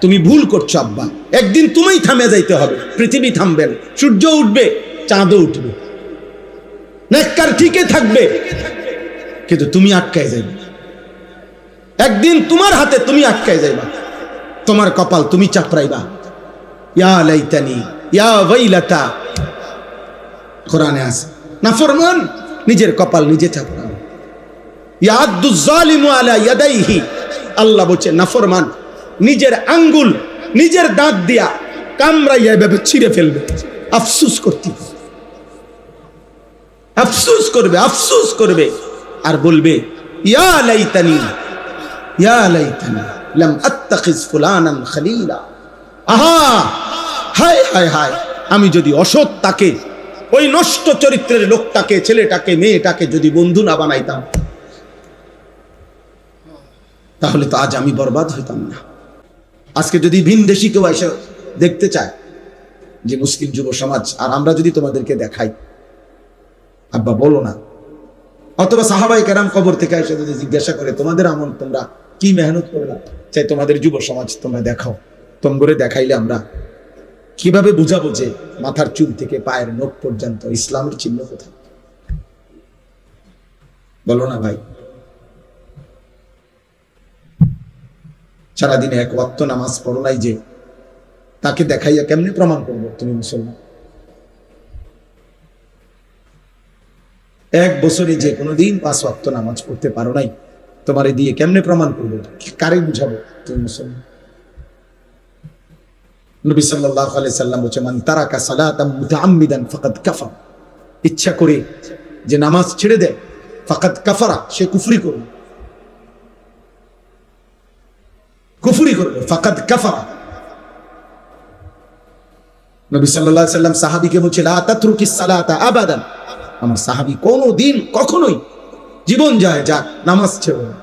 তুমি ভুল করছো আব্বা, একদিন তুমিই থামে যাইতে হবে। পৃথিবী থামবে না, সূর্য উঠবে, চাঁদও উঠবে, নেককার ঠিকই থাকবে, কিন্তু তুমি আটকায় যাইবে। একদিন তোমার হাতে তুমি আটকায় যাইবা, তোমার কপাল তুমি চাপড়াইবা। ইয়া লাইতানি ইয়া ওয়াইলাতা, কোরআনে আছে। নাফরমান নিজের কপাল নিজে চাপড়াবে। ইয়াদুজ জালিমু আলা ইয়াদাইহি, আল্লাহ বলছে নাফরমান নিজের আঙ্গুল নিজের দাঁত দিয়া কামড়াইয়া এভাবে ছিঁড়ে ফেলবে। আফসোস করতে, আফসোস করবে, আফসোস করবে আর বলবে ইয়া লাইতানি লাম আত্তাখিজ ফুলানান খলিলা। আহা, হায় হায় হায়, আমি যদি অসৎ তাকে, ওই নষ্ট চরিত্রের লোকটাকে, ছেলেটাকে, মেয়েটাকে যদি বন্ধু না বানাইতাম, তাহলে তো আজ আমি বরবাদ হইতাম না। আজকে যদি ভিনদেশি কেউ এসে দেখতে চায় যে মুসলিম যুব সমাজ, আর আমরা যদি তোমাদেরকে দেখাই, আব্বা বলো না, অথবা সাহাবায়ে কেরাম কবর থেকে এসে যদি জিজ্ঞাসা করে তোমাদের আমল তোমরা কি মেহনত করলা, চাই তোমাদের যুব সমাজ তোমরা দেখাও, তোমরা দেখাইলে আমরা কিভাবে বুঝাবো যে মাথার চুল থেকে পায়ের নখ পর্যন্ত ইসলামের চিহ্ন কোথায়? বলো না ভাই। সারাদিনে এক ওয়াক্ত নামাজ পড়ো নাই, যে তাকে দেখাইয়া কেমনে প্রমাণ করবো তুমি মুসলমান? এক বছরে যে কোনোদিন 5 ওয়াক্ত নামাজ পড়তে পারো নাই, তোমারে দিয়ে কেমনে প্রমাণ করবো? কারে বুঝাবো তুমি মুসলমান? নবী সাল্লাল্লাহু আলাইহি সাল্লাম বলেছেন, মান তারাকা সালাতাম মুতাআম্মিদান ফাকাদ কাফার, ইচ্ছা করে যে নামাজ ছেড়ে দেয়, ফাকাদ কাফারা, সে কুফরি করবে, কুফরি করবে, ফাকাদ কাফারা। নবী সাল্লাল্লাহু আলাইহি সাল্লাম সাহাবীকে বলছে, লা তাতরুকিস সালাতা আবাদান, আমার সাহাবী কোনোদিন কখনোই জীবন যায় যাক নামাজ ছেড়ে না।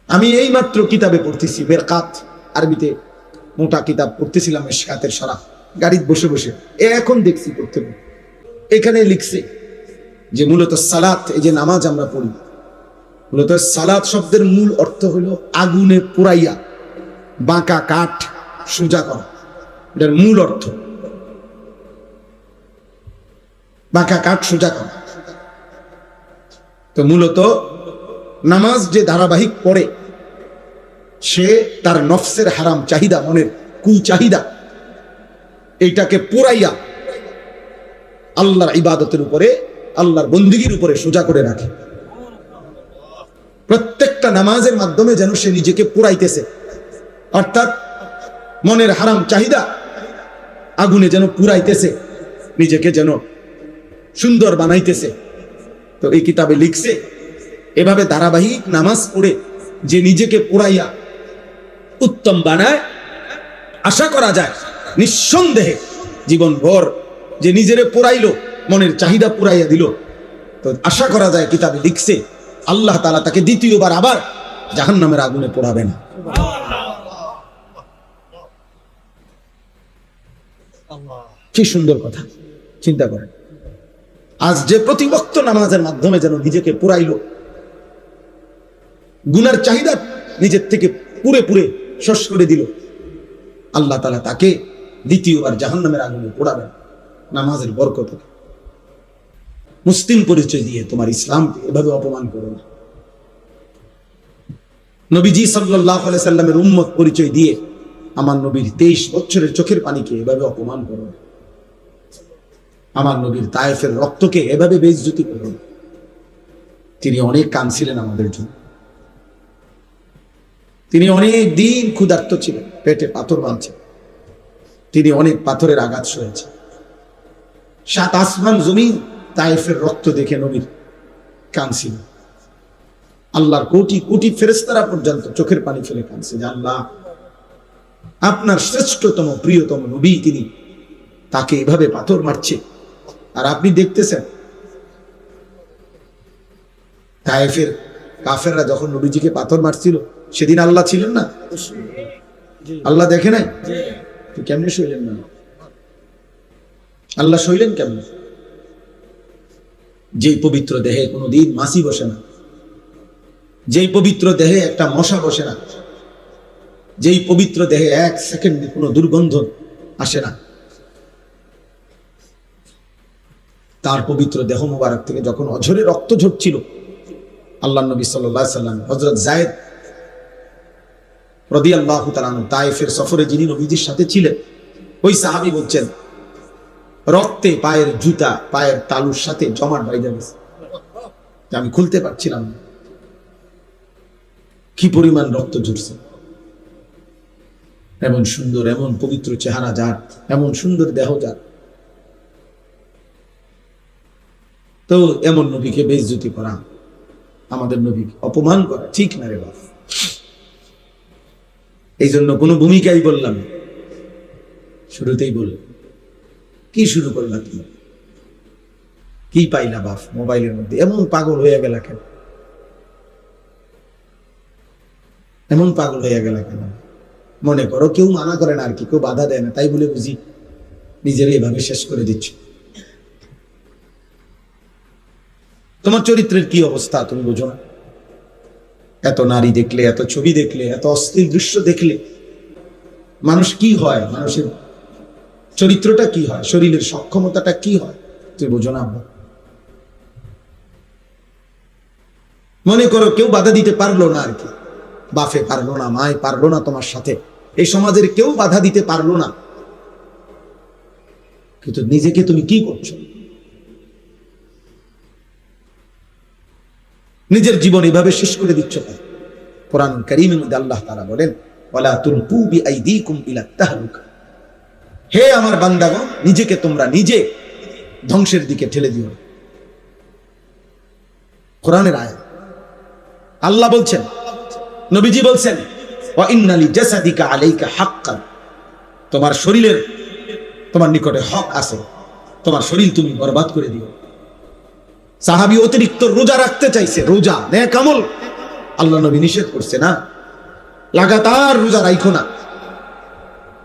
আমি এই মাত্র কিতাবে পড়তেছি, বেরকাত, আরবিতে মোটা কিতাব পড়তেছিলাম, মিশকাতের শরহ, গাড়িতে বসে বসে এখন দেখছি পড়তে, এখানে লিখছে যে মূলত সালাত, এই যে নামাজ আমরা পড়ি, মূলত সালাত শব্দের মূল অর্থ হলো আগুনে পুরাইয়া বাঁকা কাঠ সোজা করা, এটার মূল অর্থ বাঁকা কাঠ সোজা করা। তো মূলত নামাজ যে ধারাবাহিক পড়ে, সে তার নফসের হারাম চাহিদা, মনের কু চাহিদা, এইটাকে পুরাইয়া আল্লাহর ইবাদতের উপরে, আল্লাহর বন্দিগির উপরে সোজা করে রাখে। প্রত্যেকটা নামাজের মাধ্যমে যেন সে নিজেকে পুরাইতেছে, অর্থাৎ মনের হারাম চাহিদা আগুনে যেন পুরাইতেছে, নিজেকে যেন সুন্দর বানাইতেছে। তো এই কিতাবে লিখছে, এভাবে ধারাবাহিক নামাজ পড়ে যে নিজেকে পুরাইয়া উত্তম বানায়, আশা করা যায় নিঃসন্দেহে জীবনভর যে নিজেরে পুরাইলো, মনের চাহিদা পুরাইয়া দিল, তো আশা করা যায়, কিতাবে লিখছে, আল্লাহ তাআলা তাকে দ্বিতীয়বার আবার জাহান্নামের আগুনে পোড়াবে না। কি সুন্দর কথা, চিন্তা করেন। আজ যে প্রতিবক্ত নামাজের মাধ্যমে যেন নিজেকে পুরাইলো, গুনার চাহিদা নিজের থেকে পুরে পুরে শোষ করে দিল, আল্লাহ তাআলা তাকে দ্বিতীয়বার জাহান্নামের আগুনে পোড়াবেন নামাজের বরকতে। মুসলিম পরিচয় দিয়ে তোমার ইসলামকে এভাবে অপমান করো না। নবীজি সাল্লাল্লাহু আলাইহি সাল্লামের উম্মত পরিচয় দিয়ে আমার নবীর 23 বছরের চোখের পানিকে এভাবে অপমান করো না। আমার নবীর তায়েফের রক্তকে এভাবে বেইজ্জতি করো না। তিনি অনেক কাঁদছিলেন আমাদের জন্য, তিনি অনেক দিন ক্ষুধার্ত ছিলেন, পেটে পাথর বাঁধছে, তিনি অনেক পাথরের আঘাত সয়েছেন। 7 আসমান জমিন তায়েফের রক্ত দেখে নবীর কাঁদছিল। আল্লাহর কোটি কোটি ফেরেশতারা পর্যন্ত চোখের পানি ফেলে কাঁদছে যে আল্লাহ, আপনার শ্রেষ্ঠতম প্রিয়তম নবী, তিনি, তাকে এভাবে পাথর মারছে, আর আপনি দেখতেছেন। তায়েফের কাফেররা যখন নবীজিকে পাথর মারছিল, সেদিন আল্লাহ ছিলেন না? আল্লাহ দেখে নাই? কেমনে সইলেন না? আল্লাহ সইলেন কেমনে? যে পবিত্র দেহে কোনোদিন মাছি বসে না, যেই পবিত্র দেহে একটা মশা বসে না, যেই পবিত্র দেহে 1 সেকেন্ড কোনো দুর্গন্ধ আসে না, তার পবিত্র দেহ মুবারক থেকে যখন অঝরে রক্ত ঝরছিল, আল্লাহ নবী সাল্লাল্লাহু আলাইহি সাল্লাম হযরত যায়েদ রাদিয়াল্লাহু তাআলা আনহু তায়েফের সফরে যিনি নবীজির সাথে ছিলেন, ওই সাহাবী বলছেন রক্তে পায়ের জুতা পায়ের তালুর সাথে জমাট বাইধা গেছে, আমি খুলতে পারছিলাম না, কি পরিমাণ রক্ত ঝরছে। এমন সুন্দর, এমন পবিত্র চেহারা যার, এমন সুন্দর দেহ যার, তো এমন নবীকে বেইজ্জতি করা, আমাদের নবীকে অপমান করা ঠিক না রে বাপ। এই জন্য কোনো ভূমিকাই বললাম না, শুরুতেই বললাম কি শুরু করলাম, তুমি কি পাইলা বাপ মোবাইলের মধ্যে, এমন পাগল হয়ে গেল কেন, এমন পাগল হয়ে গেল কেন? মনে করো কেউ মানা করে না আর কি, কেউ বাধা দেয় না, তাই বলে বুঝি নিজের এইভাবে শেষ করে দিচ্ছ। তোমার চরিত্রের কি অবস্থা তুমি বোঝো না? এত নারী দেখলে, এত ছবি দেখলে, এত অশ্লীল দৃশ্য দেখলে মানুষ কি হয়, মানুষের চরিত্রটা কি হয়, শরীরের সক্ষমতাটা কি হয় তুমি বোঝো না? মনে করো কেউ বাধা দিতে পারলো না আর কি, বাপে পারলো না, মায় পারলো না, তোমার সাথে এই সমাজের কেউ বাধা দিতে পারলো না, কিন্তু নিজেকে তুমি কি করছো? নিজের জীবন এভাবে শেষ করে দিচ্ছ। কোরআন কারীমের মধ্যে আল্লাহ তাআলা বলেন ওয়ালা তুলকু বিআইদিকুম ইলা তাহলুকা, হে আমার বান্দাগণ নিজেকে তোমরা নিজে ধ্বংসের দিকে ঠেলে দিও। কোরআনের আয়াত, আল্লাহ বলছেন, নবীজি বলছেন ওয়া ইন্না লিজাসাদিকা আলাইকা হাক্কান, তোমার শরীরের তোমার নিকটে হক আছে, তোমার শরীর তুমি বরবাদ করে দিও। সাহাবী অতিরিক্ত রোজা রাখতে চাইছে, রোজা নেক আমল, আল্লাহ নবী নিষেধ করছে না, লাগাতার রোজা রাখো না,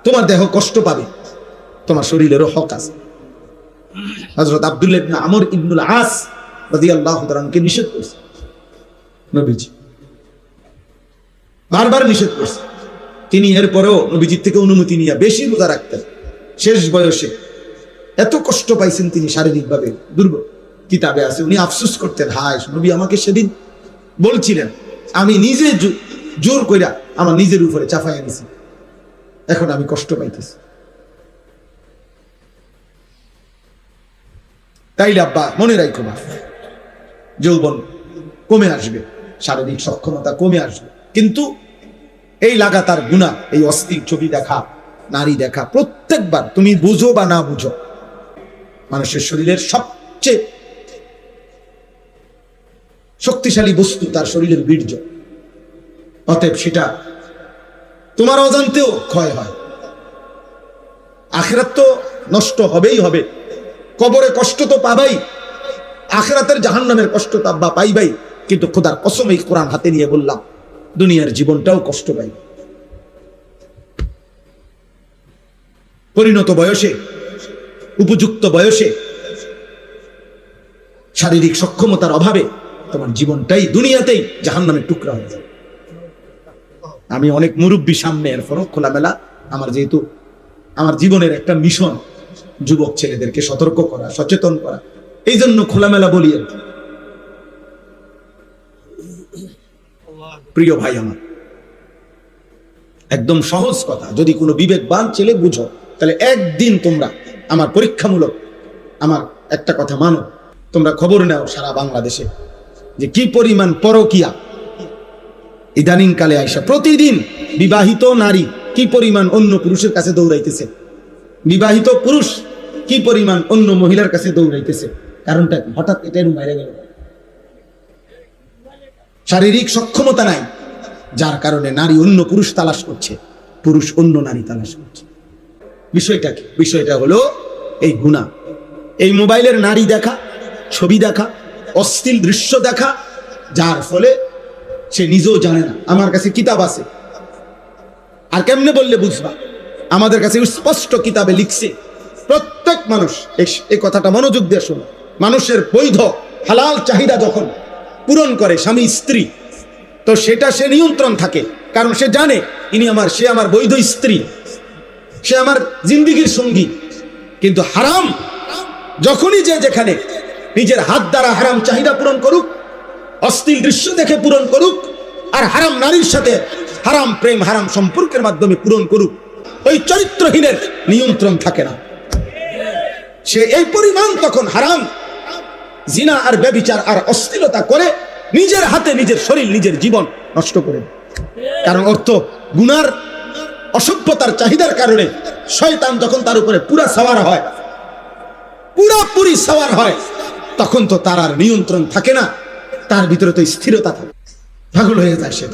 তোমার দেহ কষ্ট পাবে, তোমার শরীরেরও হক আছে। হযরত আব্দুল্লাহ ইবনে আমর ইবনুল আস রাদিয়াল্লাহু তাআলা কে নিষেধ করছে নবীজি, বারবার নিষেধ করছে। তিনি এরপরেও নবীজির থেকে অনুমতি নিয়ে বেশি রোজা রাখতেন। শেষ বয়সে এত কষ্ট পাইছেন তিনি শারীরিকভাবে দুর্বল, কিতাবে আছে উনি আফসোস করতেন, হায় নবী আমাকে সেদিন বলছিলেন, আমি নিজে জোর কইরা আমার নিজের উপরে চাপাইয়া নিছি, এখন আমি কষ্ট পাইতেছি। তাইলে আব্বা মনে রাখো না, যৌবন কমে আসবে, শারীরিক সক্ষমতা কমে আসবে, কিন্তু এই লাগাতার গুনাহ, এই অস্থির ছবি দেখা, নারী দেখা, প্রত্যেকবার তুমি বুঝো বা না বুঝো, মানুষের শরীরের সবচেয়ে শক্তিশালী বস্তু তার শরীরের বীর্য, অতএব সেটা তোমার অজান্তেও ক্ষয় হয়। আখিরাত তো নষ্ট হবেই হবে, কবরে কষ্ট তো পাবাই, আখিরাতের জাহান্নামের কষ্ট তো আব্বা পাইবাই, কিন্তু খোদার কসম এই কোরআন হাতে নিয়ে বললাম দুনিয়ার জীবনটাও কষ্ট পাই। পরিণত বয়সে, উপযুক্ত বয়সে শারীরিক সক্ষমতার অভাবে তোমার জীবনটাই দুনিয়াতেই জাহান্নামের টুকরা হয়ে যায়। আমি অনেক মুরব্বী সামনে, এরপরও খোলামেলা, আমার যেহেতু আমার জীবনের একটা মিশন যুবক ছেলেদেরকে সতর্ক করা, সচেতন করা, এই জন্য খোলামেলা বলি। প্রিয় ভাই আমার, একদম সহজ কথা, যদি কোনো বিবেকবান ছেলে বুঝো, তাহলে একদিন তোমরা আমার পরীক্ষামূলক আমার একটা কথা মানো, তোমরা খবর নাও সারা বাংলাদেশে যে কি পরিমাণ পরকিয়া ইদানিং কালে আইসা, প্রতিদিন বিবাহিত নারী কি পরিমাণ অন্য পুরুষের কাছে দৌড়াইতেছে, বিবাহিত পুরুষ কি পরিমাণ অন্য মহিলার কাছে দৌড়াইতেছে। কারণটা হঠাৎ এটাই বাইরে গেল, শারীরিক সক্ষমতা নাই, যার কারণে নারী অন্য পুরুষ তালাশ করছে, পুরুষ অন্য নারী তালাশ করছে। বিষয়টা কি? বিষয়টা হলো এই গুনাহ, এই মোবাইলের নারী দেখা, ছবি দেখা, অশ্লীল দৃশ্য দেখা, যার ফলে সে নিজেও জানে না। আমার কাছে কিতাব আছে, আর কেমনে বললে বুঝবা, আমাদের কাছে স্পষ্ট কিতাবে লিখছে, প্রত্যেক মানুষ, এই কথাটা মনোযোগ দিয়ে শোনো, মানুষের বৈধ হালাল চাহিদা যখন পূরণ করে স্বামী স্ত্রী, তো সেটা সে নিয়ন্ত্রণ থাকে, কারণ সে জানে সে আমার বৈধ স্ত্রী, সে আমার জিন্দিগির সঙ্গী। কিন্তু হারাম যখনই যে যেখানে নিজের হাত দ্বারা হারাম চাহিদা পূরণ করুক, অশ্লীল দৃশ্য দেখে পূরণ করুক, আর হারাম নারীর সাথে হারাম প্রেম হারাম সম্পর্কের মাধ্যমে পূরণ করুক, ওই চরিত্রহীনের নিয়ন্ত্রণ থাকে না। সে এই পরিমাণ তখন হারাম, জিনা আর ব্যভিচার আর অশ্লীলতা করে নিজের হাতে নিজের শরীর নিজের জীবন নষ্ট করে। কারণ অর্থ গুনার অসভ্যতার চাহিদার কারণে শয়তান যখন তার উপরে পুরা সাওয়ার হয়, পুরাপুরি সাওয়ার হয়, তখন তো তার আর নিয়ন্ত্রণ থাকে না, তার ভিতরে তো স্থিরতা থাকে, পাগল হয়ে যায় সে।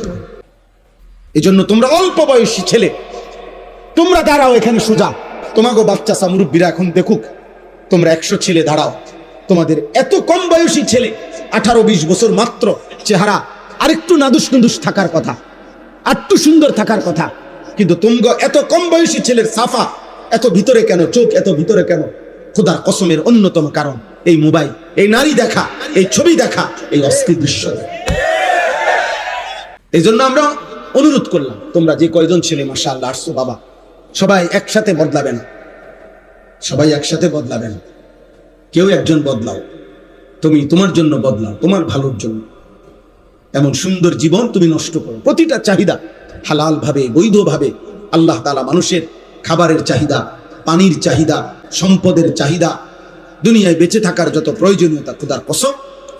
এই জন্য তোমরা অল্প বয়সী ছেলে, তোমরা দাঁড়াও এখানে সোজা, তোমাকে বাচ্চা সা মুরব্বীরা এখন দেখুক, তোমরা 100 ছেলে দাঁড়াও, তোমাদের এত কম বয়সী ছেলে 18-20 বছর মাত্র, চেহারা আরেকটু নাদুস নুদুস থাকার কথা, আরেকটু সুন্দর থাকার কথা, কিন্তু তোমরা এত কম বয়সী ছেলের সাফা এত ভিতরে কেন, চোখ এত ভিতরে কেন? খোদার কসমের অন্যতম কারণ এই মোবাইল, এই নারী দেখা, এই ছবি দেখা, এই অশ্লীল দৃশ্য। এই জন্য আমরা অনুরোধ করলাম, তোমরা যে কয়জন ছেলে মাশাআল্লাহ আসছো বাবা, সবাই একসাথে বদলাবে না, সবাই একসাথে বদলাবে না, কেউ একজন বদলাও, তুমি তোমার জন্য বদলাও, তোমার ভালোর জন্য। এমন সুন্দর জীবন তুমি নষ্ট করো। প্রতিটা চাহিদা হালাল ভাবে, বৈধ ভাবে আল্লাহ তাআলা মানুষের খাবারের চাহিদা, পানির চাহিদা, সম্পদের চাহিদা, দুনিয়ায় বেঁচে থাকার যত প্রয়োজনীয়তা, খোদার কসম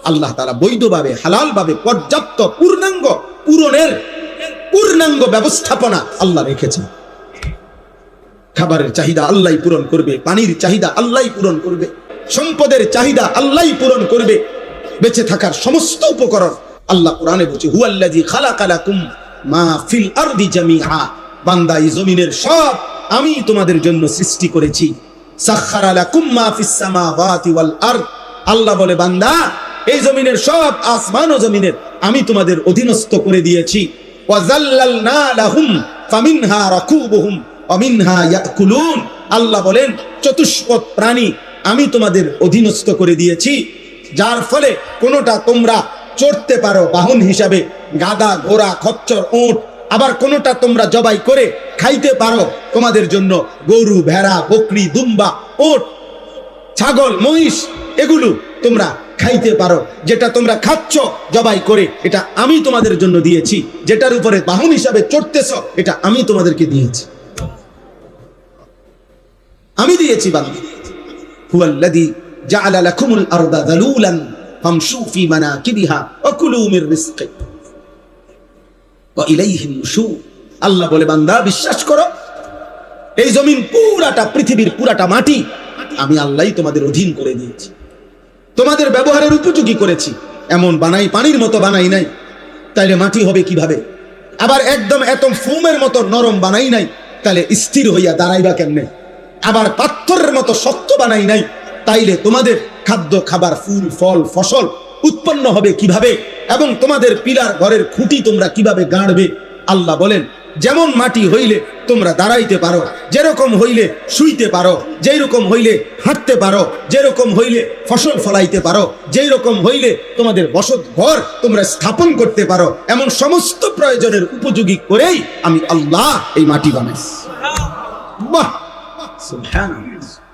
আল্লাহ তাআলা বৈধভাবে হালালভাবে পর্যাপ্ত পূর্ণাঙ্গ ব্যবস্থাপনা আল্লাহ রেখেছেন। খাবারের চাহিদা আল্লাহই পূরণ করবে, পানির চাহিদা আল্লাহই পূরণ করবে, সম্পদের চাহিদা আল্লাহই পূরণ করবে, বেঁচে থাকার সমস্ত উপকরণ আল্লাহ কোরআনে বলছে হুয়াল্লাযী খালাকা লাকুম মা ফিল আরদি জামিআ, বান্দা এই জমিনের সব আমি তোমাদের জন্য সৃষ্টি করেছি। সাখখারা লাকুম মা ফিস সামাওয়াতি ওয়াল আরদ, আল্লাহ বলে বান্দা এই জমিনের সব আসমান ও জমিনের আমি তোমাদের অধীনস্থ করে দিয়েছি। ওয়া যাল্লালনা লাহুম ফামিনহা রাকুবুহুম ওয়া মিনহা ইয়াকুলুন, আল্লাহ বলেন চতুষ্পদ প্রাণী আমি তোমাদের অধীনস্থ করে দিয়েছি, যার ফলে কোনোটা তোমরা চড়তে পারো বাহন হিসাবে, গাধা, ঘোড়া, খচ্চর, উট, আবার কোনোটা তোমরা জবাই করে খাইতে পারো, তোমাদের জন্য গরু, ভেড়া, বকরি, দুম্বা, উট, ছাগল, মহিষ, এগুলো তোমরা খাইতে পারো। যেটা তোমরা খাচ্ছ জবাই করে, এটা আমি তোমাদের জন্য দিয়েছি। যেটার উপরে বাহন হিসাবে চড়তেছ, এটা আমি তোমাদেরকে দিয়েছি, আমি দিয়েছি বান্দা। হুয়াল্লাযী জাআলা লাকুমুল আরদা যালুলান ফামশু ফি মানাকিবিহা ওয়া কুলু মির রিজকি ওয়া ইলাইহিন নুশুর, আল্লাহ বলে বান্দা বিশ্বাস করো, এই জমিন পুরাটা, পৃথিবীর পুরাটা মাটি আমি আল্লাহই তোমাদের অধীন করে দিয়েছি, তোমাদের ব্যবহারের উপযোগী করেছি। এমন বানাই, পানির মতো বানাই নাই, তাইলে মাটি হবে কিভাবে? আবার একদম এত ফোমের মতো নরম বানাই নাই, তাহলে স্থির হইয়া দাঁড়াইবা কেমনে? আবার পাথরের মতো শক্ত বানাই নাই, তাইলে তোমাদের খাদ্য, খাবার, ফুল, ফল, ফসল উৎপন্ন হবে কিভাবে? এবং তোমাদের পিলার ঘরের খুঁটি তোমরা কিভাবে গাড়বে? আল্লাহ বলেন যেমন মাটি হইলে তোমরা দাঁড়াইতে পারো, যেরকম হইলে শুইতে পারো, যেই রকম হইলে হাঁটতে পারো, যেরকম হইলে ফসল ফলাইতে পারো, যেই রকম হইলে তোমাদের বসত ঘর তোমরা স্থাপন করতে পারো, এমন সমস্ত প্রয়োজনের উপযোগী করেই আমি আল্লাহ এই মাটি বানাইছি। বাহ, সুবহানাল্লাহ।